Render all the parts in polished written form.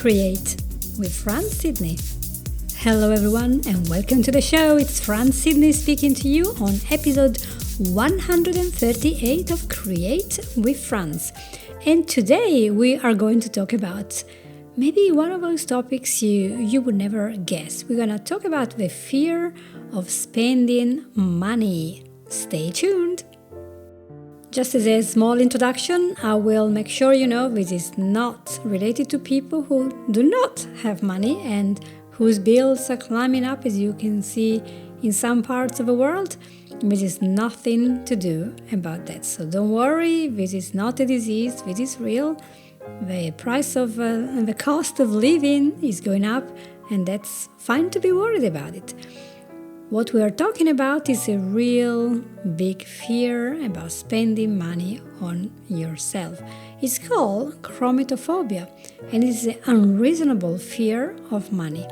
Create with Fran Sydney. Hello everyone and welcome to the show. It's Fran Sydney speaking to you on episode 138 of Create with Franz. And today we are going to talk about maybe one of those topics you would never guess. We're going to talk about the fear of spending money. Stay tuned. Just as a small introduction, I will make sure you know this is not related to people who do not have money and whose bills are climbing up, as you can see in some parts of the world. This is nothing to do about that. So don't worry, this is not a disease, this is real. The price of the cost of living is going up, and that's fine to be worried about it. What we are talking about is a real big fear about spending money on yourself. It's called Chrometophobia, and it's an unreasonable fear of money.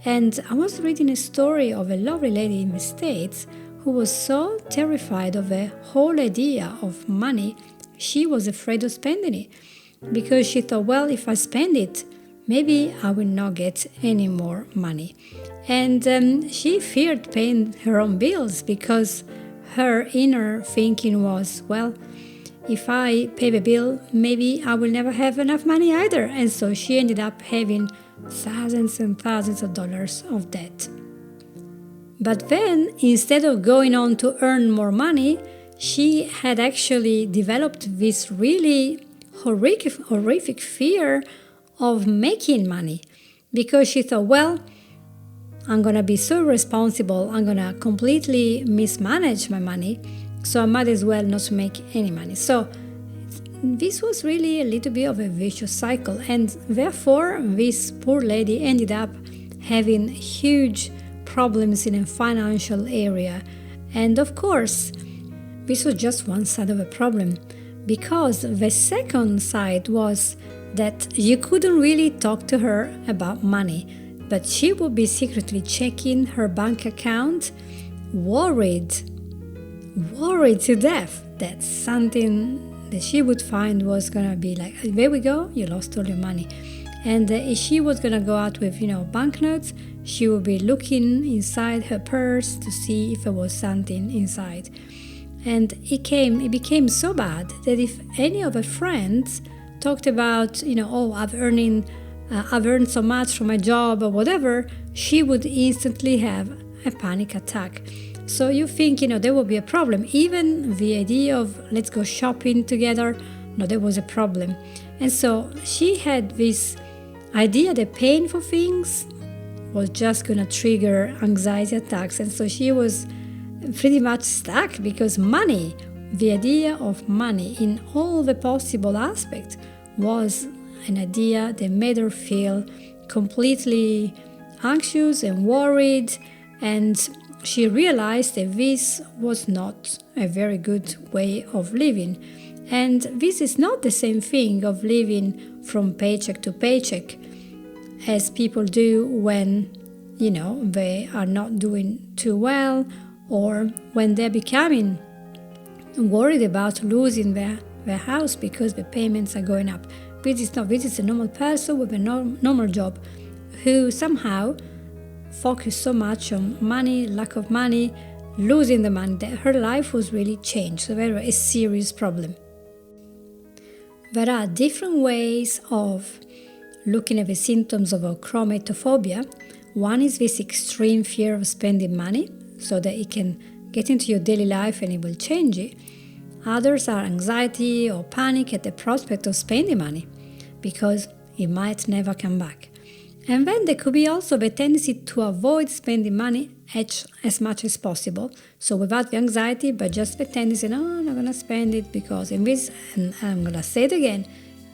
And I was reading a story of a lovely lady in the States who was so terrified of the whole idea of money, she was afraid of spending it. Because she thought, well, if I spend it, maybe I will not get any more money. And she feared paying her own bills because her inner thinking was, well, if I pay the bill, maybe I will never have enough money either. And so she ended up having thousands and thousands of dollars of debt. But then, instead of going on to earn more money, she had actually developed this really horrific fear of making money, because she thought, well, I'm going to be so irresponsible, I'm going to completely mismanage my money, so I might as well not make any money. So this was really a little bit of a vicious cycle, and therefore this poor lady ended up having huge problems in a financial area. And of course, this was just one side of the problem, because the second side was that you couldn't really talk to her about money, but she would be secretly checking her bank account, worried to death that something that she would find was gonna be like, there we go, you lost all your money. And if she was gonna go out with, banknotes, she would be looking inside her purse to see if there was something inside. And it became so bad that if any of her friends talked about, I've earned so much from my job or whatever, she would instantly have a panic attack. So you think, there will be a problem. Even the idea of let's go shopping together, no, there was a problem. And so she had this idea that paying for things was just going to trigger anxiety attacks. And so she was pretty much stuck because money, the idea of money in all the possible aspects, was an idea that made her feel completely anxious and worried, and she realized that this was not a very good way of living. And this is not the same thing of living from paycheck to paycheck as people do when, they are not doing too well, or when they're becoming worried about losing their house because the payments are going up. This is a normal person with a normal job who somehow focused so much on money, lack of money, losing the money, that her life was really changed. So there was a serious problem. There are different ways of looking at the symptoms of a chrometophobia. One is this extreme fear of spending money, so that it can get into your daily life and it will change it. Others are anxiety or panic at the prospect of spending money, because it might never come back. And then there could be also the tendency to avoid spending money as much as possible. So without the anxiety, but just the tendency, no, I'm not going to spend it because, and I'm going to say it again,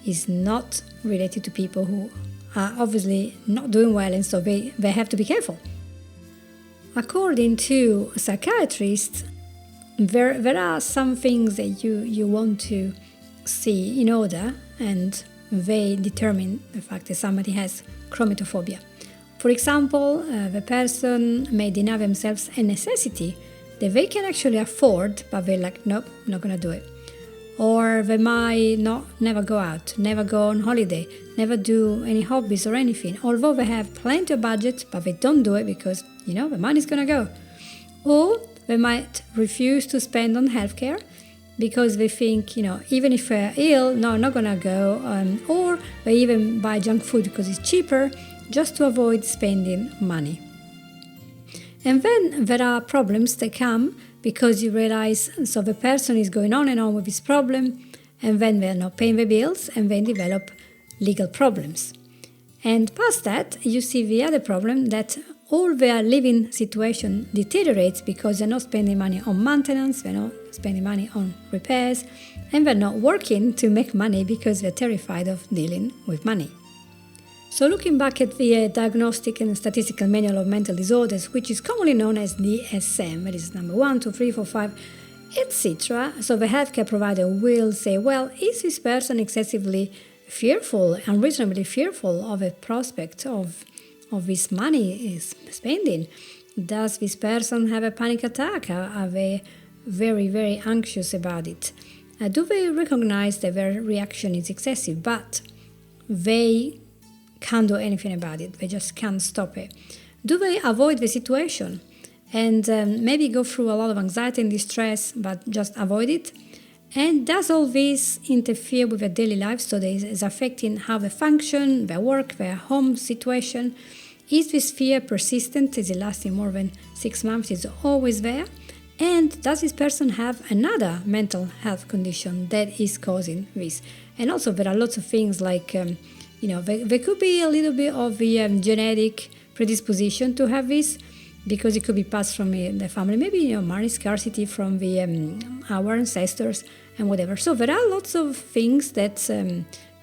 is not related to people who are obviously not doing well, and so they have to be careful. According to psychiatrists, there are some things that you want to see in order, and they determine the fact that somebody has chrometophobia. For example, the person may deny themselves a necessity that they can actually afford, but they're like, nope, not going to do it. or they might never go out, never go on holiday, never do any hobbies or anything, although they have plenty of budget, but they don't do it because, the money's gonna go. Or they might refuse to spend on healthcare because they think, even if they're ill, no, I'm not gonna go, or they even buy junk food because it's cheaper just to avoid spending money. And then there are problems that come because you realize, so the person is going on and on with this problem, and then they're not paying the bills, and then develop legal problems. And past that, you see the other problem that all their living situation deteriorates because they're not spending money on maintenance, they're not spending money on repairs, and they're not working to make money because they're terrified of dealing with money. So looking back at the Diagnostic and Statistical Manual of Mental Disorders, which is commonly known as DSM, that is number 1, 2, 3, 4, 5, etc. So the healthcare provider will say, well, is this person excessively fearful, unreasonably fearful of a prospect of this money is spending? Does this person have a panic attack? Are they very, very anxious about it? Do they recognize that their reaction is excessive, but they can't do anything about it? They just can't stop it. Do they avoid the situation and maybe go through a lot of anxiety and distress, but just avoid it? And does all this interfere with their daily life, so that it's affecting how they function, their work, their home situation? Is this fear persistent? Is it lasting more than 6 months? Is it always there? And does this person have another mental health condition that is causing this? And also there are lots of things like, there could be a little bit of the genetic predisposition to have this, because it could be passed from the family, maybe money scarcity from our ancestors and whatever. So there are lots of things that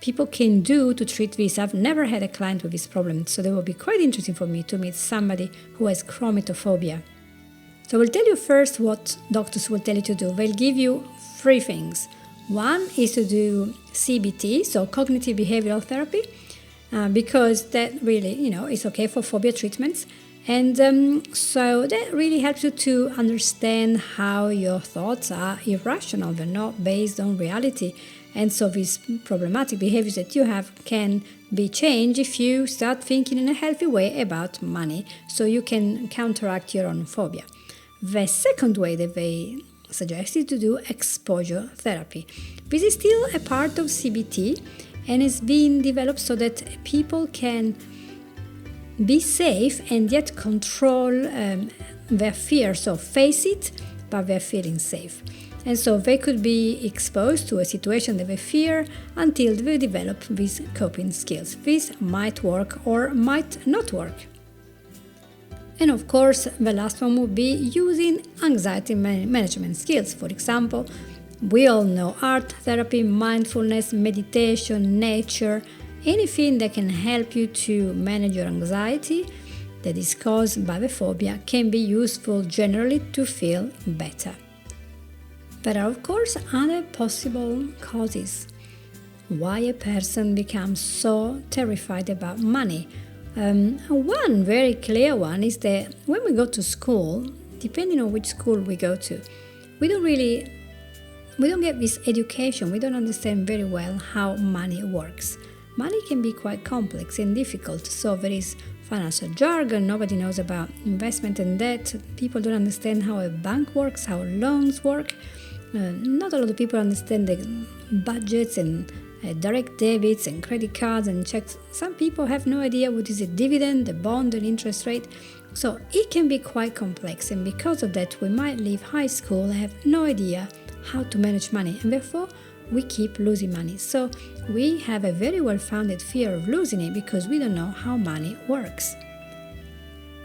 people can do to treat this. I've never had a client with this problem, so it will be quite interesting for me to meet somebody who has chrometophobia. So I will tell you first what doctors will tell you to do. They'll give you 3 things. One is to do CBT, so cognitive behavioral therapy, because that really, is okay for phobia treatments. And so that really helps you to understand how your thoughts are irrational. They're not based on reality. And so these problematic behaviors that you have can be changed if you start thinking in a healthy way about money, so you can counteract your own phobia. The second way that they suggest is to do exposure therapy. This is still a part of CBT and is being developed so that people can be safe and yet control their fear. So face it, but they're feeling safe. And so they could be exposed to a situation that they fear until they develop these coping skills. This might work or might not work. And of course, the last one would be using anxiety management skills. For example, we all know art therapy, mindfulness, meditation, nature, anything that can help you to manage your anxiety that is caused by the phobia can be useful generally to feel better. There are, of course, other possible causes why a person becomes so terrified about money. One very clear one is that when we go to school, depending on which school we go to, we don't get this education. We don't understand very well how money works. Money can be quite complex and difficult, so there is financial jargon, nobody knows about investment and debt, people don't understand how a bank works, how loans work, not a lot of people understand the budgets and direct debits and credit cards and checks. Some people have no idea what is a dividend, a bond, an interest rate, so it can be quite complex, and because of that we might leave high school and have no idea how to manage money, and therefore we keep losing money. So we have a very well-founded fear of losing it because we don't know how money works.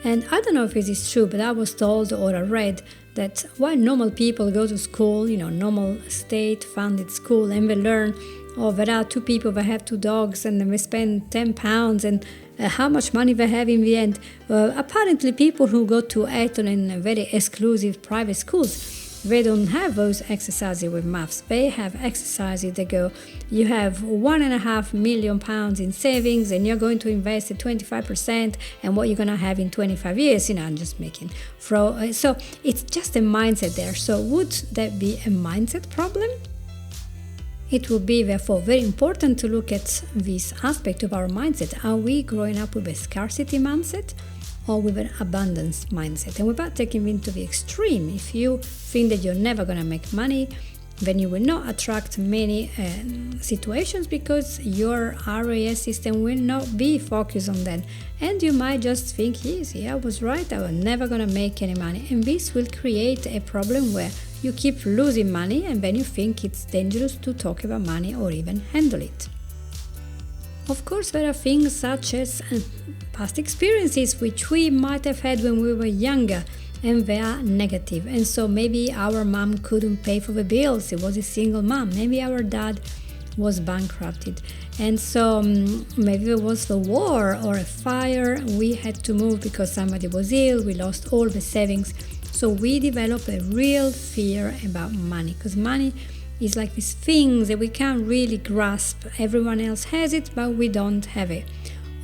And I don't know if this is true, but I was told or I read that while normal people go to school, normal state-funded school, and they learn, there are 2 people that have 2 dogs and they spend £10 and how much money they have in the end. Apparently people who go to Eton and very exclusive private schools, they don't have those exercises with maths. They have exercises that go, you have £1.5 million in savings and you're going to invest at 25%, and what you're going to have in 25 years, I'm just making. So it's just a mindset there. So would that be a mindset problem? It would be therefore very important to look at this aspect of our mindset. Are we growing up with a scarcity mindset or with an abundance mindset? And without taking it into the extreme, if you think that you're never going to make money, then you will not attract many situations because your RAS system will not be focused on that. And you might just think, yes, I was right, I was never going to make any money. And this will create a problem where you keep losing money and then you think it's dangerous to talk about money or even handle it. Of course, there are things such as past experiences which we might have had when we were younger, and they are negative. And so maybe our mom couldn't pay for the bills, it was a single mom. Maybe our dad was bankrupted, and so maybe there was a war or a fire, we had to move because somebody was ill, we lost all the savings. So we develop a real fear about money, because money is like this thing that we can't really grasp. Everyone else has it, but we don't have it.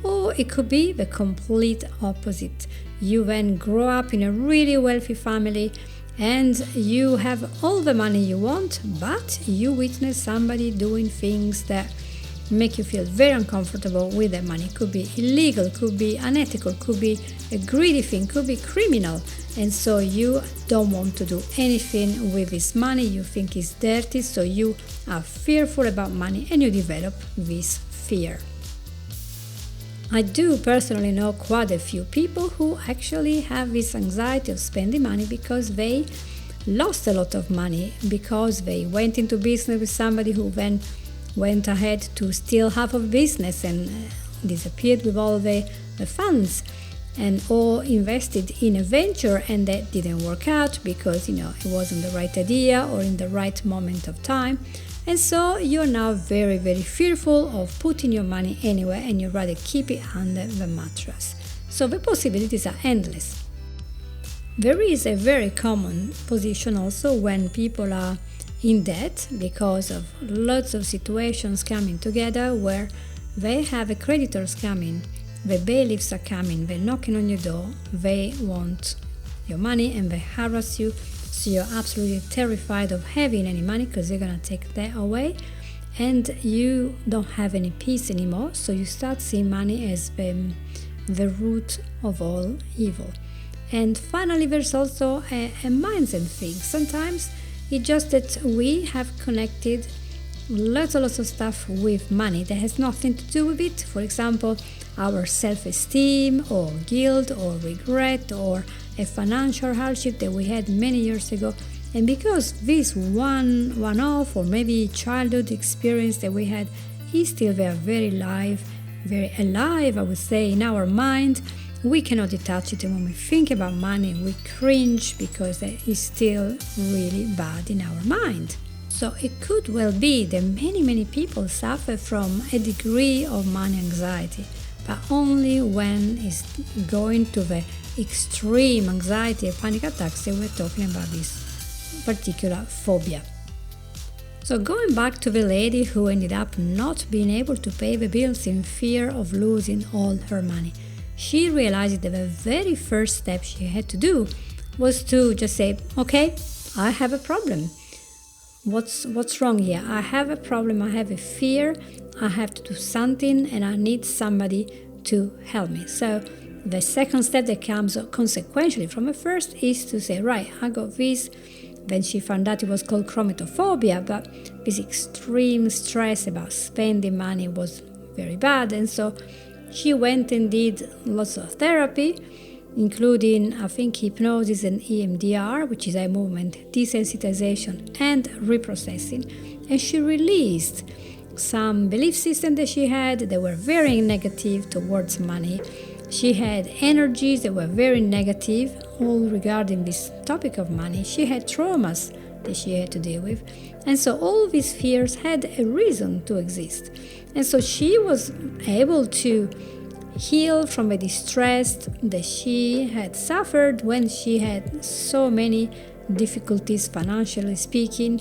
Or it could be the complete opposite. You then grow up in a really wealthy family and you have all the money you want, but you witness somebody doing things that make you feel very uncomfortable with that money. Could be illegal, could be unethical, could be a greedy thing, could be criminal. And so you don't want to do anything with this money. You think it's dirty, so you are fearful about money and you develop this fear. I do personally know quite a few people who actually have this anxiety of spending money because they lost a lot of money, because they went into business with somebody who then went ahead to steal half of business and disappeared with all the funds, and or invested in a venture and that didn't work out because it wasn't the right idea or in the right moment of time. And so you're now very, very fearful of putting your money anywhere and you'd rather keep it under the mattress. So the possibilities are endless. There is a very common position also when people are in debt because of lots of situations coming together where they have the creditors coming, the bailiffs are coming, they're knocking on your door, they want your money and they harass you. So you're absolutely terrified of having any money because they're going to take that away and you don't have any peace anymore. So you start seeing money as the root of all evil. And finally, there's also a mindset thing. Sometimes it's just that we have connected lots of stuff with money that has nothing to do with it. For example, our self-esteem or guilt or regret or a financial hardship that we had many years ago. And because this one-off or maybe childhood experience that we had is still very alive, I would say, in our mind, we cannot detach it. And when we think about money, we cringe because it is still really bad in our mind. So it could well be that many people suffer from a degree of money anxiety, but only when it's going to the extreme anxiety and panic attacks that we're talking about this particular phobia. So going back to the lady who ended up not being able to pay the bills in fear of losing all her money, she realized that the very first step she had to do was to just say, okay, I have a problem. What's wrong here? I have a problem, I have a fear, I have to do something and I need somebody to help me. So the second step that comes consequentially from the first is to say, right, I got this. Then she found out it was called Chrometophobia, but this extreme stress about spending money was very bad. And so she went and did lots of therapy, including, I think, hypnosis and EMDR, which is eye movement desensitization and reprocessing. And she released some belief systems that she had that were very negative towards money. She had energies that were very negative, all regarding this topic of money. She had traumas that she had to deal with. And so all these fears had a reason to exist. And so she was able to heal from the distress that she had suffered when she had so many difficulties financially speaking.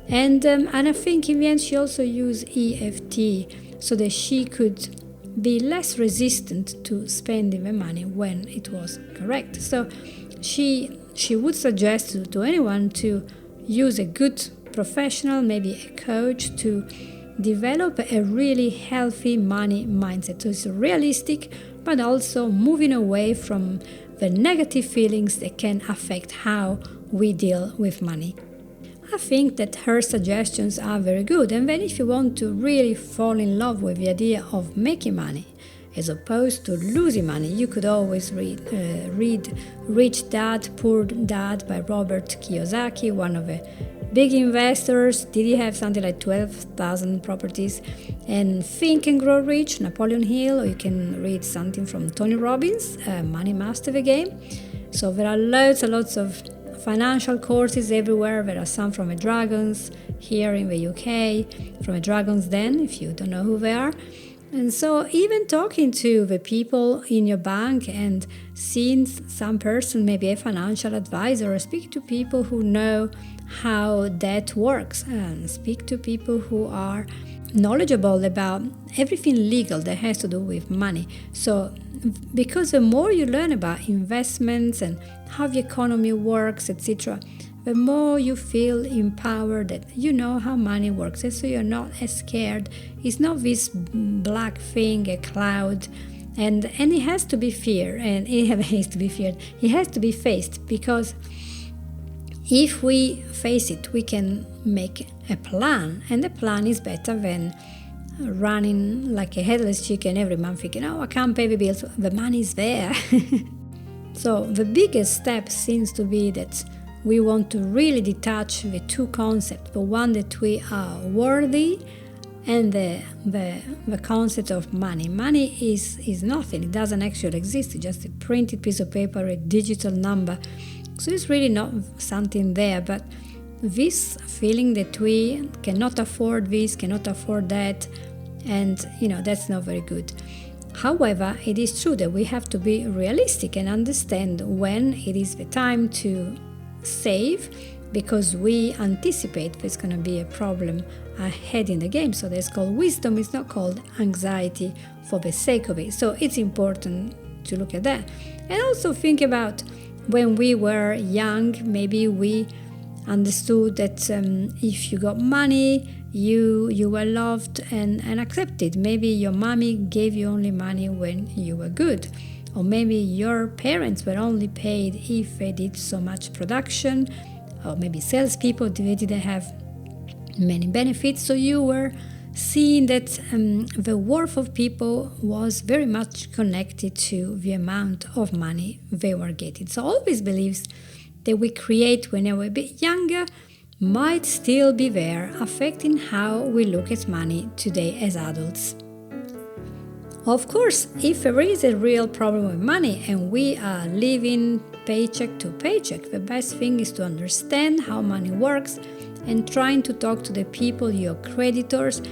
And I think in the end she also used EFT so that she could be less resistant to spending the money when it was correct. So she would suggest to anyone to use a good professional, maybe a coach, to develop a really healthy money mindset. So it's realistic, but also moving away from the negative feelings that can affect how we deal with money. I think that her suggestions are very good. And then if you want to really fall in love with the idea of making money as opposed to losing money, you could always read Rich Dad, Poor Dad by Robert Kiyosaki, one of the big investors. Did he have something like 12,000 properties? And Think and Grow Rich, Napoleon Hill, or you can read something from Tony Robbins, Money Master the Game. So there are lots and lots of financial courses everywhere. There are some from the Dragons here in the UK, from the Dragons Den, if you don't know who they are. And so even talking to the people in your bank and seeing some person, maybe a financial advisor, or speak to people who know how that works, and speak to people who are knowledgeable about everything legal that has to do with money. So because the more you learn about investments and how the economy works, etc., the more you feel empowered, that you know how money works, and so you're not as scared. It's not this black thing, a cloud, and it has to be feared, and it has to be feared. It has to be faced, because if we face it, we can make a plan, and the plan is better than running like a headless chicken every month thinking, oh, I can't pay the bills. The money is there. So the biggest step seems to be that we want to really detach the two concepts, the one that we are worthy and the concept of money. Money is nothing. It doesn't actually exist. It's just a printed piece of paper, a digital number. So it's really not something there. But this feeling that we cannot afford this, cannot afford that, and that's not very good. However, it is true that we have to be realistic and understand when it is the time to save, because we anticipate there's going to be a problem ahead in the game. So that's called wisdom. It's not called anxiety for the sake of it. So it's important to look at that. And also think about when we were young, maybe we understood that if you got money, you were loved and accepted. Maybe your mommy gave you only money when you were good. Or maybe your parents were only paid if they did so much production. Or maybe salespeople, they didn't have many benefits. So you were seeing that the worth of people was very much connected to the amount of money they were getting. So all these beliefs that we create when we were a bit younger might still be there, affecting how we look at money today as adults. Of course, if there is a real problem with money and we are living paycheck to paycheck, the best thing is to understand how money works and trying to talk to the people, your creditors,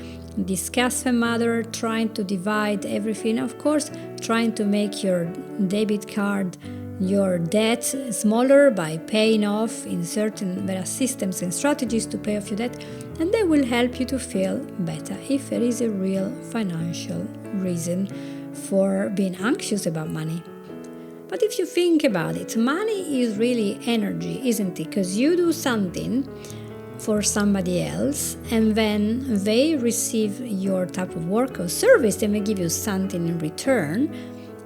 discuss the matter, trying to divide everything. Of course, trying to make your debit card, your debt smaller by paying off there are systems and strategies to pay off your debt, and they will help you to feel better if there is a real financial reason for being anxious about money. But if you think about it, money is really energy, isn't it? Because you do something for somebody else and then they receive your type of work or service and they give you something in return.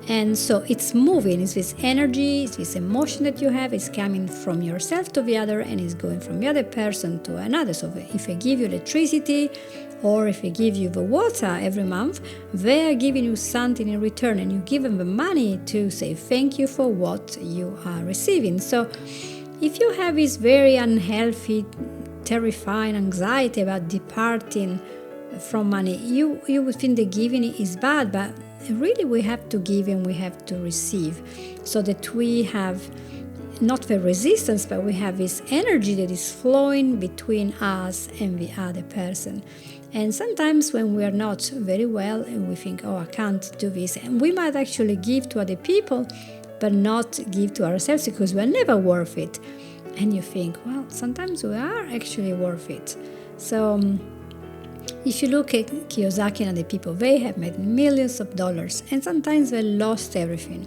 And so it's moving, it's this energy, it's this emotion that you have, it's coming from yourself to the other and it's going from the other person to another. So if I give you electricity or if I give you the water every month, they are giving you something in return and you give them the money to say thank you for what you are receiving. So if you have this very unhealthy, terrifying anxiety about departing from money, you would think that giving is bad, but really we have to give and we have to receive, so that we have not the resistance, but we have this energy that is flowing between us and the other person. And sometimes when we are not very well and we think, oh, I can't do this, and we might actually give to other people but not give to ourselves because we're never worth it. And you think, well, sometimes we are actually worth it. So if you look at Kiyosaki and other people, they have made millions of dollars and sometimes they lost everything.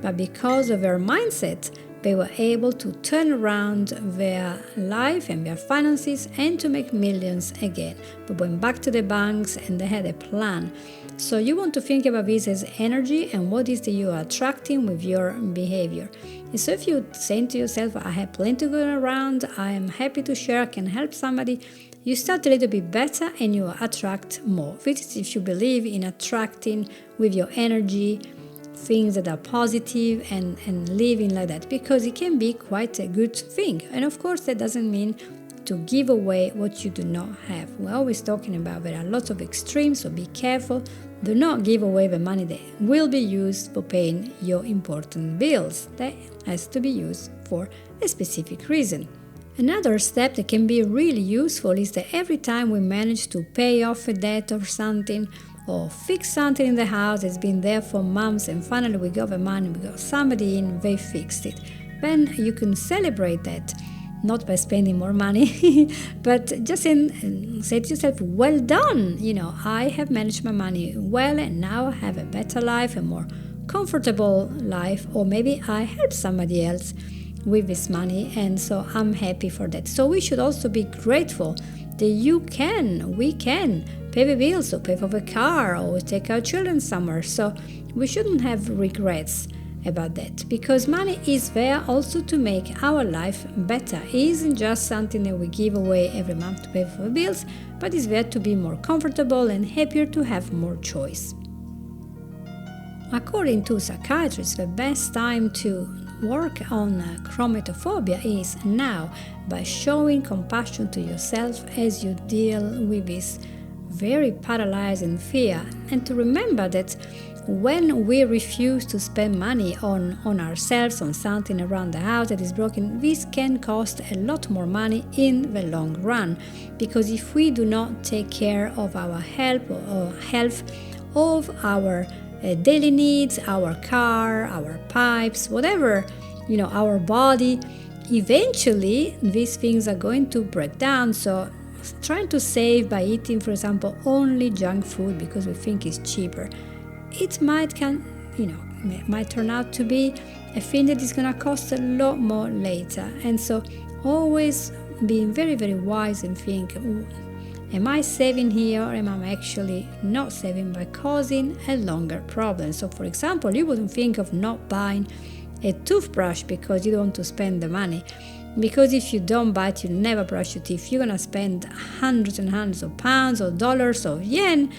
But because of their mindset, they were able to turn around their life and their finances and to make millions again. They went back to the banks and they had a plan. So you want to think about this as energy and what is that you are attracting with your behavior. And so if you say to yourself, I have plenty going around, I am happy to share, I can help somebody, you start a little bit better and you attract more. This is if you believe in attracting with your energy things that are positive and living like that, because it can be quite a good thing. And of course that doesn't mean to give away what you do not have. We're always talking about there are lots of extremes, so be careful. Do not give away the money that will be used for paying your important bills. That has to be used for a specific reason. Another step that can be really useful is that every time we manage to pay off a debt or something, or fix something in the house that's been there for months and finally we got the money, we got somebody in, they fixed it, then you can celebrate that. Not by spending more money, but just say to yourself, well done, I have managed my money well and now I have a better life, a more comfortable life, or maybe I help somebody else with this money and so I'm happy for that. So we should also be grateful that we can pay the bills or pay for the car or take our children somewhere. So we shouldn't have regrets about that, because money is there also to make our life better. It isn't just something that we give away every month to pay for the bills, but it's there to be more comfortable and happier, to have more choice. According to psychiatrists, the best time to work on chrometophobia is now, by showing compassion to yourself as you deal with this very paralyzing fear, and to remember that when we refuse to spend money on ourselves, on something around the house that is broken, this can cost a lot more money in the long run. Because if we do not take care of our health, of our daily needs, our car, our pipes, whatever, our body, eventually these things are going to break down. So trying to save by eating, for example, only junk food because we think it's cheaper, it might turn out to be a thing that is going to cost a lot more later. And so always being very, very wise and think, am I saving here or am I actually not saving, by causing a longer problem? So for example, you wouldn't think of not buying a toothbrush because you don't want to spend the money. Because if you don't buy it, you never brush your teeth, you're going to spend hundreds and hundreds of pounds or dollars or yen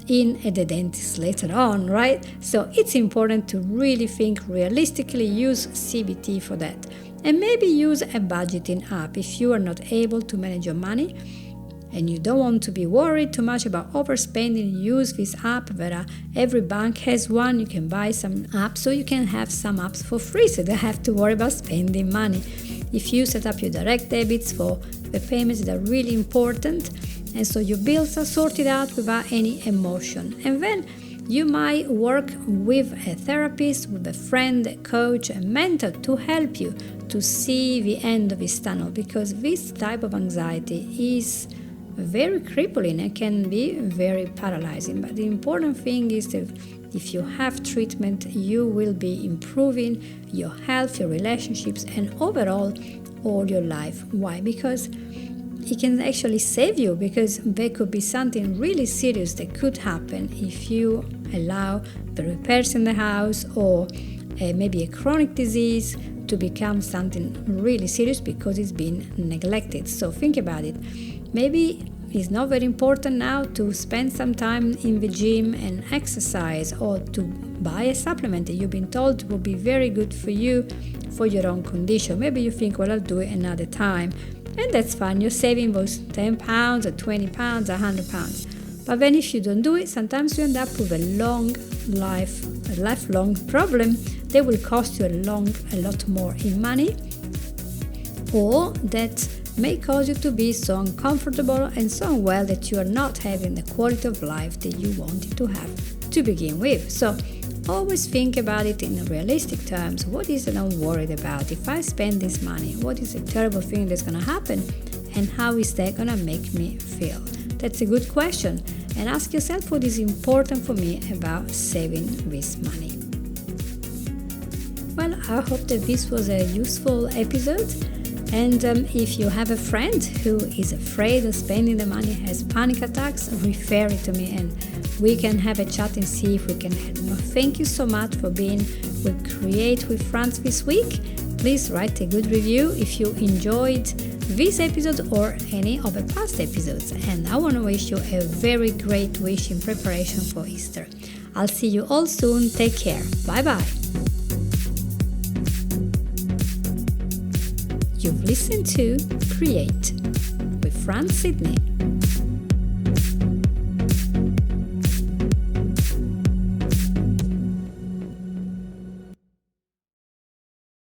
at the dentist later on, right? So it's important to really think realistically, use CBT for that. And maybe use a budgeting app if you are not able to manage your money and you don't want to be worried too much about overspending. Use this app. Every bank has one. You can buy some apps, so you can have some apps for free, so you don't have to worry about spending money. If you set up your direct debits for the payments that are really important, and so your bills are sorted out without any emotion. And then you might work with a therapist, with a friend, a coach, a mentor to help you to see the end of this tunnel, because this type of anxiety is very crippling and can be very paralyzing. But the important thing is that if you have treatment, you will be improving your health, your relationships, and overall all your life. Why? Because it can actually save you, because there could be something really serious that could happen if you allow the repairs in the house, or maybe a chronic disease, to become something really serious because it's been neglected. So think about it. Maybe it's not very important now to spend some time in the gym and exercise, or to buy a supplement that you've been told will be very good for you for your own condition. Maybe you think, well, I'll do it another time. And that's fine. You're saving those 10 pounds or 20 pounds or 100 pounds. But then if you don't do it, sometimes you end up with a lifelong problem that will cost you a lot more in money, or that may cause you to be so uncomfortable and so unwell that you are not having the quality of life that you wanted to have to begin with. So always think about it in realistic terms. What is it I'm worried about? If I spend this money, what is a terrible thing that's going to happen? And how is that going to make me feel? That's a good question. And ask yourself what is important for me about saving this money. Well, I hope that this was a useful episode. And if you have a friend who is afraid of spending the money, has panic attacks, refer it to me and we can have a chat and see if we can help. Well, thank you so much for being with Create with France this week. Please write a good review if you enjoyed this episode or any of the past episodes. And I want to wish you a very great wish in preparation for Easter. I'll see you all soon. Take care. Bye-bye. You've listened to Create with France Sydney.